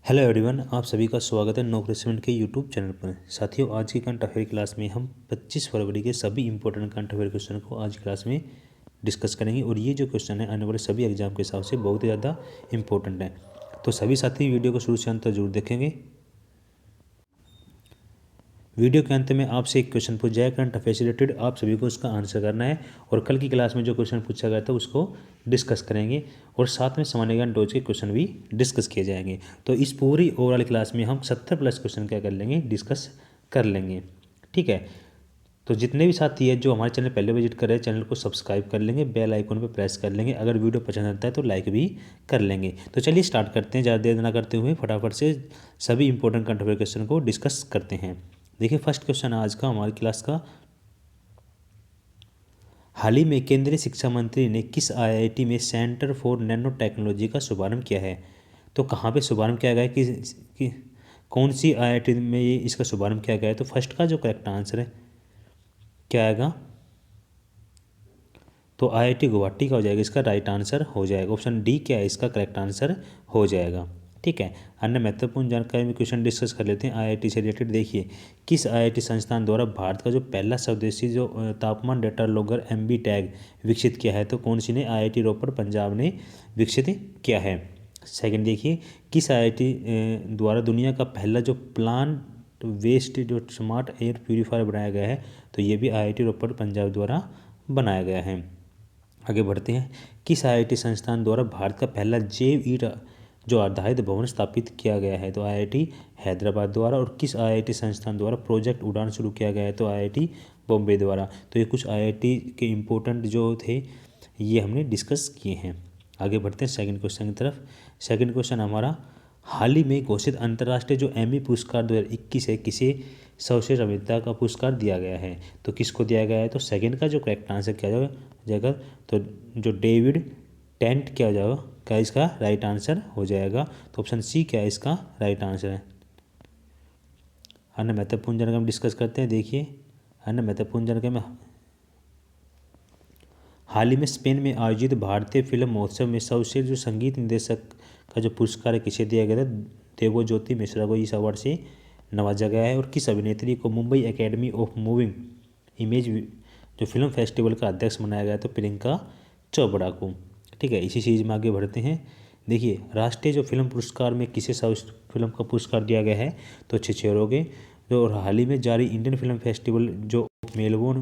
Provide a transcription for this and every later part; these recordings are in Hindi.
हेलो एवरीवन, आप सभी का स्वागत है नौकरी के यूट्यूब चैनल पर। साथियों, आज की करंट अफेयर क्लास में हम 25 फरवरी के सभी इंपॉर्टेंट करंट अफेयर क्वेश्चन को आज क्लास में डिस्कस करेंगे। और ये जो क्वेश्चन है आने वाले सभी एग्जाम के हिसाब से बहुत ही ज़्यादा इंपॉर्टेंट है, तो सभी साथी वीडियो को शुरू से अंत तक जरूर देखेंगे। वीडियो के अंत में आपसे एक क्वेश्चन पूछा जाए करंट अफेयर से रिलेटेड, आप सभी को उसका आंसर करना है। और कल की क्लास में जो क्वेश्चन पूछा गया था उसको डिस्कस करेंगे, और साथ में सामान्य ज्ञान डोज के क्वेश्चन भी डिस्कस किए जाएंगे। तो इस पूरी ओवरऑल क्लास में हम 70 प्लस क्वेश्चन क्या कर लेंगे, डिस्कस कर लेंगे। ठीक है, तो जितने भी साथी है जो हमारे चैनल पहले विजिट कर रहे हैं, चैनल को सब्सक्राइब कर लेंगे, बेल आइकन पर प्रेस कर लेंगे। अगर वीडियो पसंद आता है तो लाइक भी कर लेंगे। तो चलिए स्टार्ट करते हैं, ज़्यादा देर ना करते हुए फटाफट से सभी इंपॉर्टेंट करंट अफेयर क्वेश्चन को डिस्कस करते हैं। देखिए, फर्स्ट क्वेश्चन आज का हमारी क्लास का, हाल ही में केंद्रीय शिक्षा मंत्री ने किस आईआईटी में सेंटर फॉर नैनो टेक्नोलॉजी का शुभारंभ किया है? तो कहाँ पे शुभारंभ किया गया है, कि कौन सी आईआईटी में ये इसका शुभारंभ किया गया है? तो फर्स्ट का जो करेक्ट आंसर है क्या आएगा, तो आईआईटी गुवाहाटी का हो जाएगा, इसका राइट आंसर हो जाएगा। ऑप्शन डी क्या है, इसका करेक्ट आंसर हो जाएगा। ठीक है, अन्य महत्वपूर्ण जानकारी में क्वेश्चन डिस्कस कर लेते हैं आईआईटी से रिलेटेड। देखिए, किस आईआईटी संस्थान द्वारा भारत का जो पहला स्वदेशी जो तापमान डेटा लॉगर एमबी टैग विकसित किया है? तो कौन सी ने? आईआईटी रोपड़ पंजाब ने विकसित किया है। सेकंड देखिए, किस आईआईटी द्वारा दुनिया का पहला जो प्लांट वेस्ट जो स्मार्ट एयर प्यूरीफायर बनाया गया है? तो ये भी आईआईटी रोपड़ पंजाब द्वारा बनाया गया है। आगे बढ़ते हैं, किस आईआईटी संस्थान द्वारा भारत का पहला जैव ईंट जो आधारित भवन स्थापित किया गया है? तो आईआईटी हैदराबाद द्वारा। और किस आईआईटी संस्थान द्वारा प्रोजेक्ट उड़ान शुरू किया गया है? तो आईआईटी बॉम्बे द्वारा। तो ये कुछ आईआईटी के इम्पोर्टेंट जो थे ये हमने डिस्कस किए हैं। आगे बढ़ते हैं सेकंड क्वेश्चन की तरफ। सेकंड क्वेश्चन हमारा, हाल ही में घोषित अंतर्राष्ट्रीय जो एमी पुरस्कार 2021 है, किसे सर्वश्रेष्ठ अभिनेता का पुरस्कार दिया गया है? तो किसको दिया गया है? तो सेकंड का जो करेक्ट आंसर क्या जाएगा, तो जो डेविड टेंट क्या हो जाएगा, क्या इसका राइट आंसर हो जाएगा? तो ऑप्शन सी क्या है इसका राइट आंसर है। अन्य महत्वपूर्ण जानकारी हम डिस्कस करते हैं। देखिए, अन्य महत्वपूर्ण जानकारी में, हाल ही में स्पेन में आयोजित भारतीय फिल्म महोत्सव में सर्वश्रेष्ठ जो संगीत निर्देशक का जो पुरस्कार है किसे दिया गया था? देवज्योति मिश्रा को इस अवार्ड से नवाजा गया है। और किस अभिनेत्री को Mumbai academy of moving image जो फिल्म फेस्टिवल का अध्यक्ष बनाया गया? तो प्रियंका चोपड़ा को। ठीक है, इसी चीज़ में आगे बढ़ते हैं। देखिए, राष्ट्रीय जो फिल्म पुरस्कार में किसे सर्वश्रेष्ठ फिल्म का पुरस्कार दिया गया है? तो छिछोरे जो हाल ही में जारी इंडियन फिल्म फेस्टिवल जो मेलबोर्न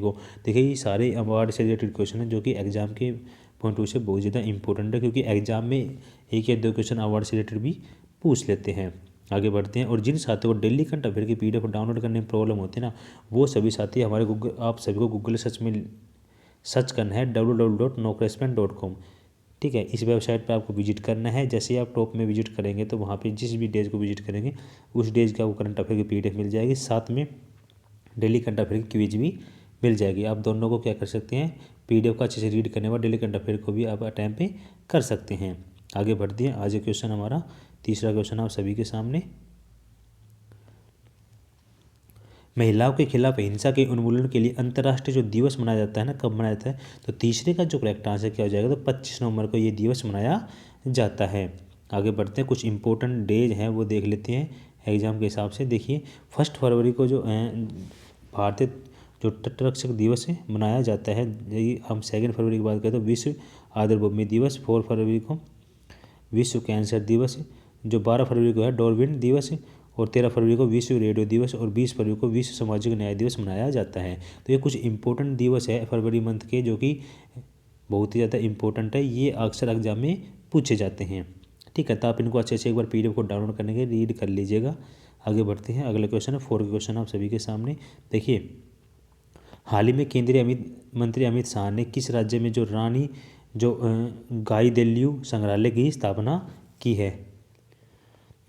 को। देखिए, ये सारे अवार्ड से रिलेटेड क्वेश्चन है जो कि एग्जाम के पॉइंट ऑफ व्यू से बहुत ज़्यादा इंपॉर्टेंट है, क्योंकि एग्जाम में एक या दो क्वेश्चन अवार्ड से रिलेटेड भी पूछ लेते हैं। आगे बढ़ते हैं, और जिन साथियों को डेली करंट अफेयर की पीडीएफ डाउनलोड करने में प्रॉब्लम होती है ना, वो सभी साथी हमारे गूगल, आप सभी को गूगल सर्च में सर्च करना है www.nocrespn.com। ठीक है, इस वेबसाइट पर आपको विजिट करना है। जैसे ही आप टॉप में विजिट करेंगे तो वहाँ पे जिस भी डेज को विजिट करेंगे उस डेज का आपको करंट अफेयर की पीडीएफ मिल जाएगी, साथ में डेली करंट अफेयर की क्विज भी मिल जाएगी। आप दोनों को क्या कर सकते हैं, पीडीएफ को अच्छे से रीड करने के बाद डेली करंट अफेयर को भी आप टाइम पे कर सकते हैं। आगे बढ़ते हैं, आज क्वेश्चन हमारा तीसरा क्वेश्चन आप सभी के सामने, महिलाओं के खिलाफ हिंसा के उन्मूलन के लिए अंतर्राष्ट्रीय जो दिवस मनाया जाता है ना, कब मनाया जाता है? तो तीसरे का जो करेक्ट आंसर क्या हो जाएगा, तो 25 नवंबर को ये दिवस मनाया जाता है। आगे बढ़ते हैं, कुछ इंपॉर्टेंट डेज हैं वो देख लेते हैं एग्जाम के हिसाब से। देखिए, 1 फरवरी को जो भारतीय जो तटरक्षक दिवस है मनाया जाता है। यही हम 2 फरवरी की बात करें तो विश्व आर्द्रभूमि दिवस, 4 फरवरी को विश्व कैंसर दिवस, जो 12 फरवरी को है डॉर्विन दिवस, और 13 फरवरी को विश्व रेडियो दिवस, और 20 फरवरी को विश्व सामाजिक न्याय दिवस मनाया जाता है। तो ये कुछ इंपॉर्टेंट दिवस है फरवरी मंथ के, जो कि बहुत ही ज़्यादा इंपॉर्टेंट है, ये अक्सर एग्जाम में पूछे जाते हैं। ठीक है, तो आप इनको अच्छे से एक बार पीडीएफ को डाउनलोड करने के रीड कर लीजिएगा। आगे बढ़ते हैं, अगला क्वेश्चन है 4 क्वेश्चन आप सभी के सामने। देखिए, हाल ही में केंद्रीय मंत्री अमित शाह ने किस राज्य में जो रानी जो गाईदिल्यू संग्रहालय की स्थापना की है?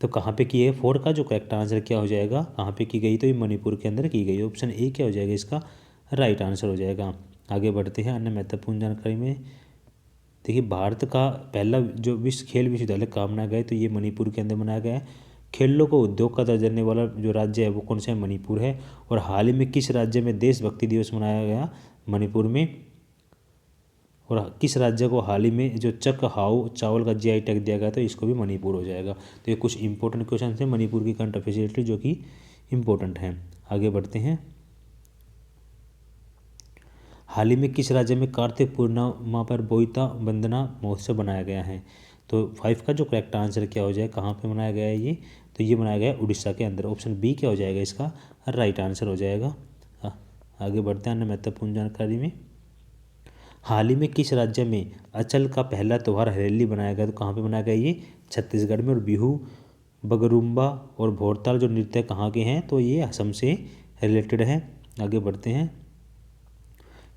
तो कहाँ पे की है? 4 का जो करेक्ट आंसर क्या हो जाएगा, कहाँ पे की गई? तो ये मणिपुर के अंदर की गई। ऑप्शन ए क्या हो जाएगा, इसका राइट आंसर हो जाएगा। आगे बढ़ते हैं, अन्य महत्वपूर्ण जानकारी में देखिए, भारत का पहला जो विश्व खेल विश्वविद्यालय कहाँ बनाया गया है? तो ये मणिपुर के अंदर बनाया गया है। खेलों को उद्योग का दर्जा देने वाला जो राज्य है वो कौन सा है? मणिपुर है। और हाल ही में किस राज्य में देशभक्ति दिवस मनाया गया? मणिपुर में। और किस राज्य को हाल ही में जो चक हाउ चावल का जीआई टैग दिया गया तो इसको भी मणिपुर हो जाएगा। तो ये कुछ इंपॉर्टेंट क्वेश्चन थे मणिपुर की करंट अफेयर जो कि इम्पोर्टेंट हैं। आगे बढ़ते हैं। हाल ही में किस राज्य में कार्तिक पूर्णिमा पर बोईता वंदना महोत्सव बनाया गया है? तो 5 का जो करेक्ट आंसर क्या हो जाएगा, कहाँ पे मनाया गया है ये? तो ये मनाया गया है उड़ीसा के अंदर। ऑप्शन बी क्या हो जाएगा इसका राइट आंसर हो जाएगा। आगे बढ़ते हैं अन्य महत्वपूर्ण जानकारी में। हाल ही में किस राज्य में अचल का पहला त्यौहार हरेली बनाया गया? तो कहाँ पे बनाया गया ये? छत्तीसगढ़ में। और बिहू, बगरुम्बा और भोरताल जो नृत्य कहाँ के हैं? तो ये असम से रिलेटेड है। आगे बढ़ते हैं।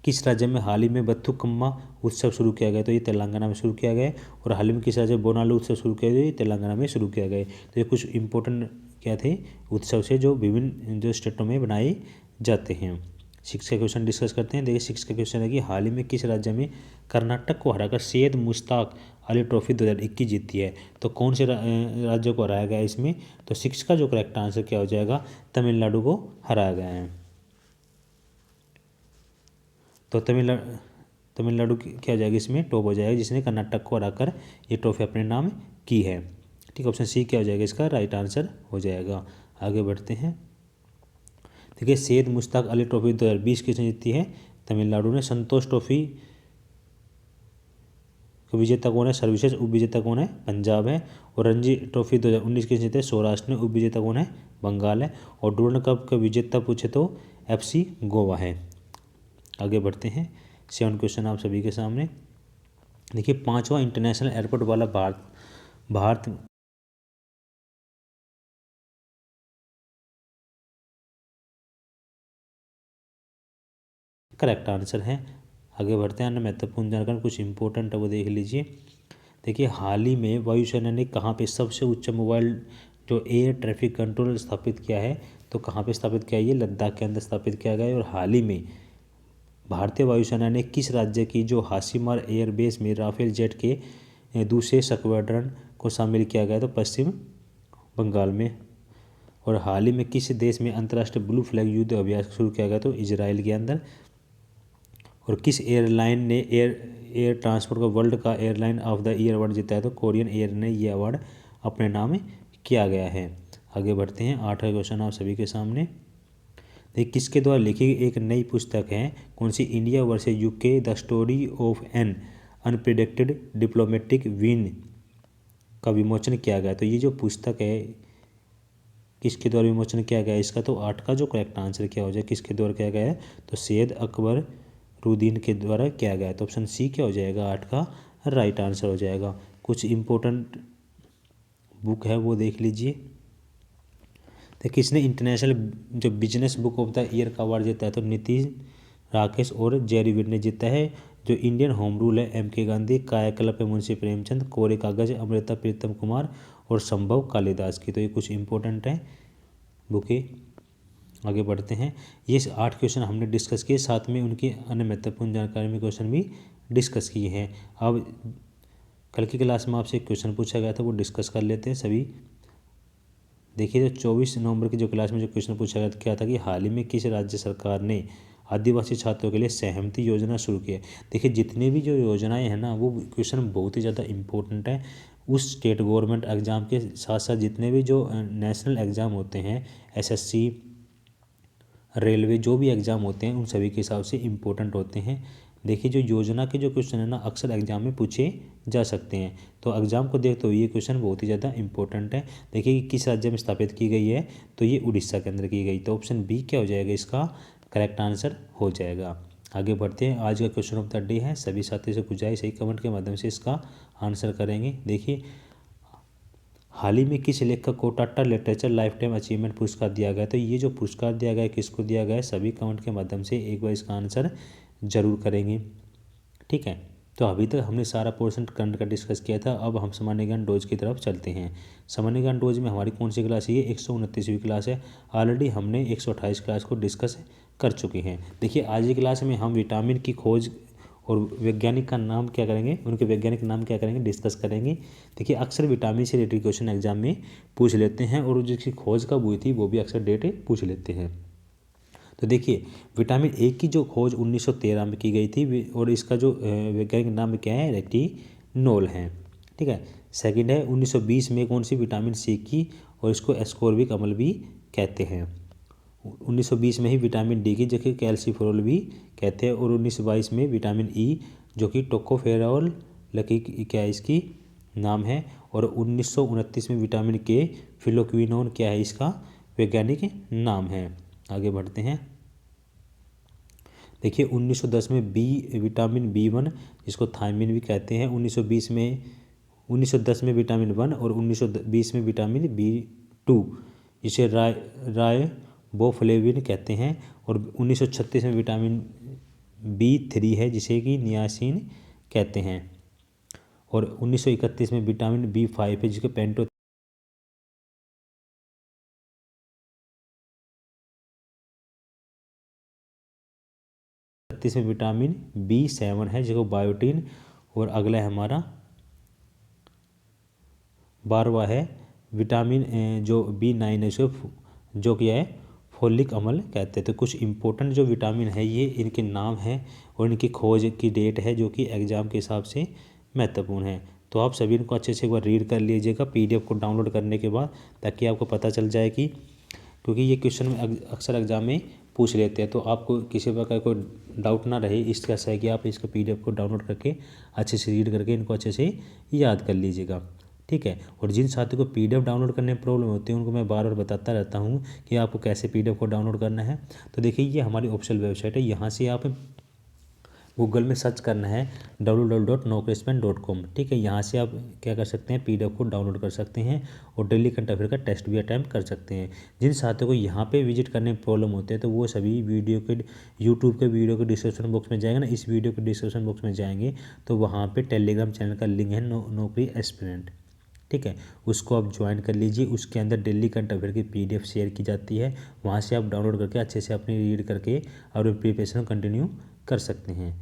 किस राज्य में हाल ही में बथुकम्मा उत्सव शुरू किया गया? तो ये तेलंगाना में शुरू किया गया है। और हाल ही में किस राज्य में बोनालू उत्सव शुरू किया गया? ये तेलंगाना में शुरू किया गया है। तो ये कुछ इंपॉर्टेंट क्या थे उत्सव से जो विभिन्न जो स्टेटों में बनाए जाते हैं। 6 का क्वेश्चन डिस्कस करते हैं। देखिए 6 का क्वेश्चन है कि हाल ही में किस राज्य में कर्नाटक को हराकर सैयद मुश्ताक अली ट्रॉफी 2021 जीती है? तो कौन से राज्य को हराया गया है इसमें? तो 6 का जो करेक्ट आंसर क्या हो जाएगा? तमिलनाडु को हराया गया है। तो तमिलनाडु क्या हो जाएगा इसमें? टॉप हो जाएगा जिसने कर्नाटक को हराकर ये ट्रॉफी अपने नाम की है। ठीक, ऑप्शन सी क्या हो जाएगा इसका राइट आंसर हो जाएगा। आगे बढ़ते हैं। देखिए सैयद मुश्ताक अली ट्रॉफी 2020 किसने जीती है? तमिलनाडु ने। संतोष ट्रॉफी विजेता कौन है? सर्विसेज। उप विजेता कौन है? पंजाब है। और रणजी ट्रॉफी 2019 किसने जीते? सौराष्ट्र ने। उप विजेता कौन है? बंगाल है। और डूरन कप का विजेता पूछे तो FC गोवा है। आगे बढ़ते हैं। 7 क्वेश्चन आप सभी के सामने। देखिए 5वां इंटरनेशनल एयरपोर्ट वाला भारत करेक्ट आंसर है। आगे बढ़ते हैं। अन्य महत्वपूर्ण जानकारी कुछ इंपॉर्टेंट है वो देख लीजिए। देखिए हाल ही में वायुसेना ने कहाँ पे सबसे उच्च मोबाइल जो एयर ट्रैफिक कंट्रोल स्थापित किया है? तो कहाँ पे स्थापित किया है? ये लद्दाख के अंदर स्थापित किया गया है। और हाल ही में भारतीय वायुसेना ने किस राज्य की जो हासीमार एयरबेस में राफेल जेट के दूसरे स्क्वाड्रन को शामिल किया गया? तो पश्चिम बंगाल में। और हाल ही में किस देश में अंतर्राष्ट्रीय ब्लू फ्लैग युद्ध अभ्यास शुरू किया गया? तो इजराइल के अंदर। और किस एयरलाइन ने एयर ट्रांसपोर्ट का वर्ल्ड का airline of the year award जीता है? तो कोरियन एयर ने ये अवार्ड अपने नाम किया गया है। आगे बढ़ते हैं। 8वां क्वेश्चन आप सभी के सामने। देखिए किसके द्वारा लिखी गई एक नई पुस्तक है? कौन सी? India versus UK the story of an unpredicted diplomatic win का विमोचन किया गया। तो ये जो पुस्तक है किसके द्वारा विमोचन किया गया इसका? तो 8 का जो करेक्ट आंसर क्या हो जाए किसके द्वारा किया गया है? तो सैयद अकबरुद्दीन के द्वारा किया गया है। तो ऑप्शन सी क्या हो जाएगा 8 का राइट आंसर हो जाएगा। कुछ इंपॉर्टेंट बुक है वो देख लीजिए। तो किसने इंटरनेशनल जो business book of the year का अवार्ड जीता है? तो नीतीश, राकेश और जेरीवीर ने जीता है। जो इंडियन होम रूल है MK गांधी, कायाकल्प है मुंशी प्रेमचंद, कोरे कागज अमृता प्रीतम कुमार और संभव कालिदास की। तो ये कुछ इंपॉर्टेंट है बुकें। आगे बढ़ते हैं। ये 8 क्वेश्चन हमने डिस्कस किए, साथ में उनकी अन्य महत्वपूर्ण जानकारी में क्वेश्चन भी डिस्कस किए हैं। अब कल की क्लास में आपसे एक क्वेश्चन पूछा गया था वो डिस्कस कर लेते हैं सभी। देखिए जो 24 नवंबर की जो क्लास में जो क्वेश्चन पूछा गया क्या था कि हाल ही में किस राज्य सरकार ने आदिवासी छात्रों के लिए सहमति योजना शुरू की है? देखिए जितनी भी जो योजनाएं हैं ना वो क्वेश्चन बहुत ही ज़्यादा इंपॉर्टेंट है। उस स्टेट गवर्नमेंट एग्ज़ाम के साथ साथ जितने भी जो नेशनल एग्ज़ाम होते हैं SSC, रेलवे जो भी एग्ज़ाम होते हैं उन सभी के हिसाब से इम्पोर्टेंट होते हैं। देखिए जो योजना के जो क्वेश्चन है ना अक्सर एग्जाम में पूछे जा सकते हैं। तो एग्जाम को देखते हुए ये क्वेश्चन बहुत ही ज़्यादा इंपॉर्टेंट है। देखिए कि किस राज्य में स्थापित की गई है? तो ये उड़ीसा के अंदर की गई। तो ऑप्शन बी क्या हो जाएगा इसका करेक्ट आंसर हो जाएगा। आगे बढ़ते हैं। आज का क्वेश्चन ऑफ द डे है। सभी साथियों से गुजारिश है कमेंट के माध्यम से इसका आंसर करेंगे। देखिए हाल ही में किस लेखक को Tata literature life time achievement पुरस्कार दिया गया? तो ये जो पुरस्कार दिया गया है किसको दिया गया है? सभी कमेंट के माध्यम से एक बार इसका आंसर जरूर करेंगे। ठीक है, तो अभी तक हमने सारा पोर्शन करंट का डिस्कस किया था। अब हम सामान्य ज्ञान डोज की तरफ चलते हैं। सामान्य ज्ञान डोज में हमारी कौन सी क्लास है? ये 129वीं क्लास है। ऑलरेडी हमने 128 क्लास को डिस्कस कर चुके हैं। देखिए आज की क्लास में हम विटामिन की खोज और वैज्ञानिक का नाम क्या करेंगे, उनके वैज्ञानिक नाम क्या करेंगे डिस्कस करेंगे। देखिए अक्सर विटामिन से रिलेटेड क्वेश्चन एग्जाम में पूछ लेते हैं और जिसकी खोज कब हुई थी वो भी अक्सर डेट पूछ लेते हैं। तो देखिए विटामिन ए की जो खोज 1913 में की गई थी और इसका जो वैज्ञानिक नाम क्या है, रेटिनोल है। ठीक है। सेकंड है 1920 में कौन सी, विटामिन सी की, और इसको एस्कोर्बिक अम्ल भी कहते हैं। 1920 में ही विटामिन डी की जो कि कैल्सीफेरॉल भी कहते हैं, और 1922 में विटामिन ई जो कि टोकोफेरॉल लकी क्या है इसकी नाम है, और 1929 में विटामिन के फिलोक्विनोन क्या है इसका वैज्ञानिक नाम है। आगे बढ़ते हैं। देखिए 1910 में विटामिन B1 जिसको थायमिन भी कहते हैं, 1910 में विटामिन 1 और 1920 में विटामिन B2 जिसे राइबोफ्लेविन कहते हैं, और 1936 में विटामिन B3 है जिसे कि नियासिन कहते हैं, और 1931 में विटामिन B5 है जिसको पेंटो में विटामिन B7 है जिसको बायोटीन, और अगला है हमारा 12वां है विटामिन जो B9 है उसको जो क्या है फोलिक अम्ल कहते हैं। तो कुछ इंपॉर्टेंट जो विटामिन है ये इनके नाम हैं और इनकी खोज की डेट है जो कि एग्जाम के हिसाब से महत्वपूर्ण है। तो आप सभी इनको अच्छे से एक बार रीड कर लीजिएगा PDF को डाउनलोड करने के बाद, ताकि आपको पता चल जाए कि, क्योंकि ये क्वेश्चन अक्सर एग्जाम में पूछ लेते हैं, तो आपको किसी प्रकार को डाउट ना रहे इसका है कि आप इसका PDF को डाउनलोड करके अच्छे से रीड करके इनको अच्छे से याद कर लीजिएगा। ठीक है। और जिन साथियों को PDF डाउनलोड करने में प्रॉब्लम होती है उनको मैं बार बार बताता रहता हूँ कि आपको कैसे PDF को डाउनलोड करना है। तो देखिए ये हमारी ऑफिशियल वेबसाइट है, यहाँ से आप गूगल में सर्च करना है www.nocrispan.com। ठीक है। यहाँ से आप क्या कर सकते हैं, PDF को डाउनलोड कर सकते हैं और डेली करंट अफेयर का टेस्ट भी अटैम्प्ट कर सकते हैं। जिन साथियों को यहाँ पे विजिट करने में प्रॉब्लम होते हैं तो वो सभी वीडियो के यूट्यूब के वीडियो के डिस्क्रिप्शन बॉक्स में जाएंगे ना, इस वीडियो के डिस्क्रिप्शन बॉक्स में जाएंगे तो वहाँ पर टेलीग्राम चैनल का लिंक है नौकरी एस्पिरेंट। ठीक है। उसको आप ज्वाइन कर लीजिए, उसके अंदर डेली करंट अफेयर की PDF शेयर की जाती है, वहाँ से आप डाउनलोड करके अच्छे से अपनी रीड करके और प्रिपरेशन कंटिन्यू कर सकते हैं।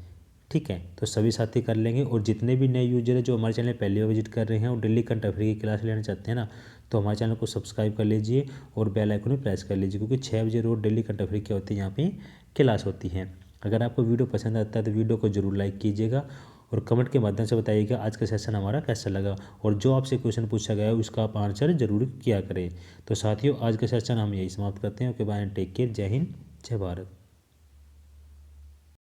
ठीक है। तो सभी साथी कर लेंगे, और जितने भी नए यूजर हैं जो हमारे चैनल पहली बार विजिट कर रहे हैं और डेली करंट अफेयर की क्लास लेना चाहते हैं ना, तो हमारे चैनल को सब्सक्राइब कर लीजिए और बेल आइकन में प्रेस कर लीजिए, क्योंकि 6 बजे रोज डेली करंट अफेयर क्या होती है यहाँ पे क्लास होती है। अगर आपको वीडियो पसंद आता है तो वीडियो को जरूर लाइक कीजिएगा और कमेंट के माध्यम से बताइएगा आज का सेशन हमारा कैसा लगा, और जो आपसे क्वेश्चन पूछा गया है उसका आप आंसर जरूर किया करें। तो साथियों आज का सेशन हम यही समाप्त करते हैं। ओके बाय, टेक केयर, जय हिंद, जय भारत।